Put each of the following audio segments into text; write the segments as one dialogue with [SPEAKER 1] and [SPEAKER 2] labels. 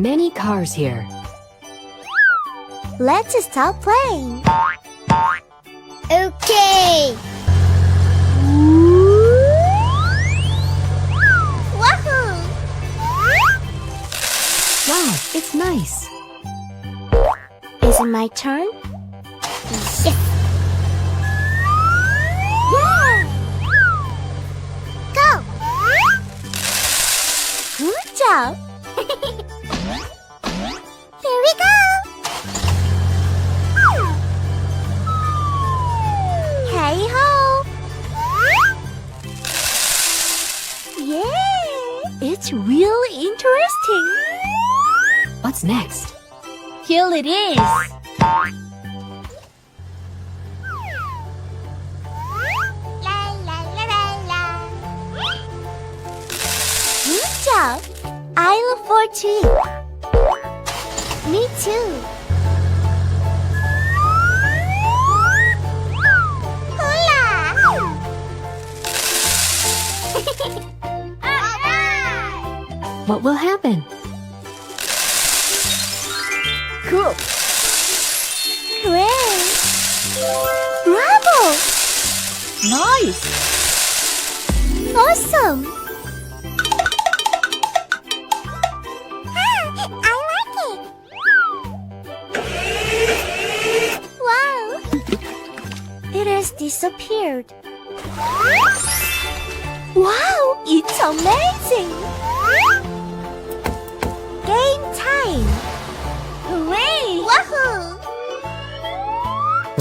[SPEAKER 1] many cars here.
[SPEAKER 2] Let's start playing. Okay. Wahoo!
[SPEAKER 1] Wow, it's nice.
[SPEAKER 2] Is it my turn? Yes. Yeah. Go. Good job. Here we go. Hey ho. Yeah, it's really interesting.
[SPEAKER 1] What's next?
[SPEAKER 2] Here it is. La la la la la. Good job. I look forward to it. Me too. Hola!
[SPEAKER 1] What will happen?
[SPEAKER 2] Cool. Great. Bravo!
[SPEAKER 1] Nice!
[SPEAKER 2] Awesome! I like it! Wow! It has disappeared. Wow! It's amazing! Game time! Hooray! Wahoo!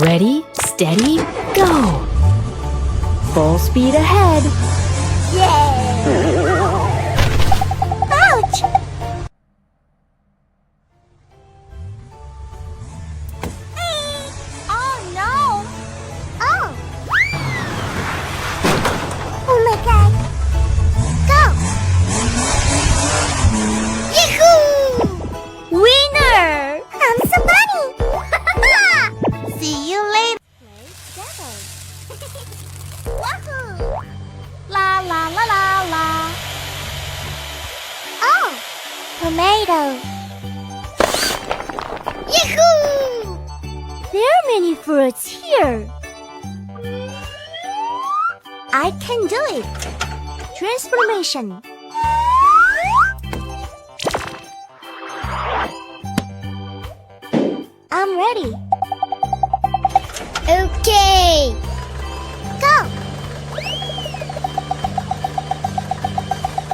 [SPEAKER 1] Ready, steady, go! Full speed ahead.
[SPEAKER 2] Yeah! Ouch! Oh no! Oh! Oh my god! Go! Yahoo! Winner! I'm so funny! See you later! Play together! Wahoo! La la la la la! Oh! Tomato! Yahoo! There are many fruits here. I can do it. Transformation. I'm ready. Okay. Go.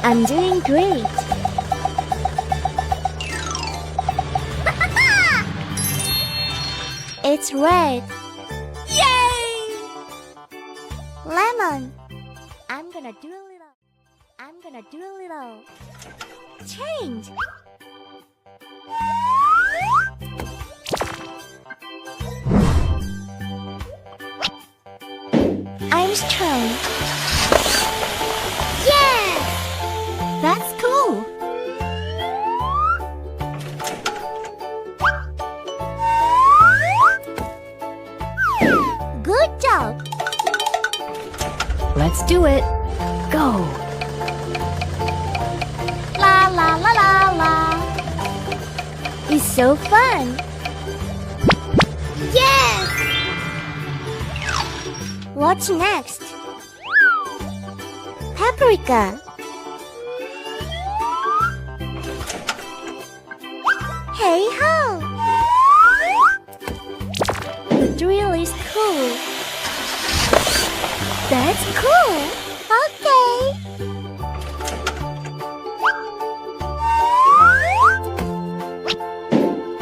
[SPEAKER 2] I'm doing great. It's red. Yay! Lemon. I'm gonna do a little change. I'm strong. Yeah! That's cool. Good job.
[SPEAKER 1] Let's do it. Go!
[SPEAKER 2] La la la la la. It's so fun. Yes! What's next? Paprika. Hey ho! The drill is cool. That's cool. Okay.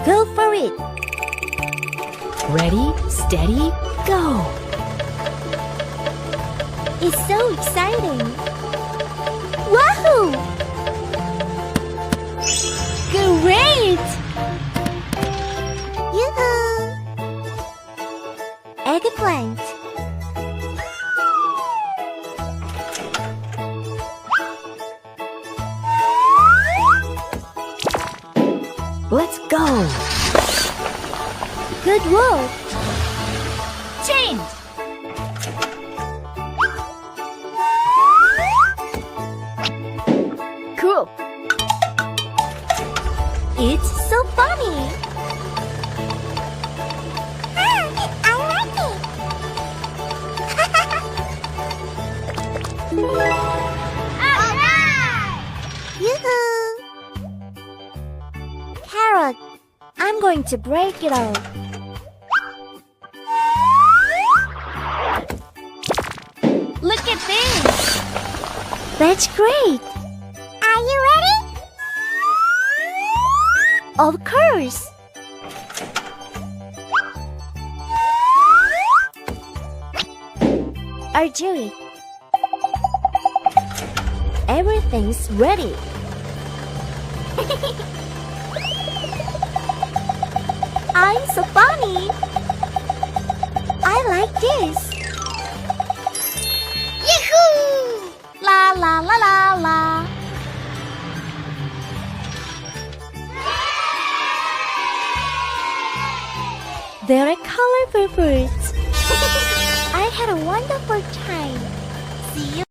[SPEAKER 2] Go for it.
[SPEAKER 1] Ready, steady, go!
[SPEAKER 2] It's so exciting. Wahoo! Great! Yoo-hoo! Eggplant.
[SPEAKER 1] Let's go!
[SPEAKER 2] Good work. Change. Cool. so funny. I like it. Alright! Yoo-hoo! Carrot, I'm going to break it all. Look at this! That's great! Are you ready? Of course! I'll do it. Everything's ready. I'm so funny. I like this. Yahoo! La la la la la. There are colorful fruits. I had a wonderful time. See you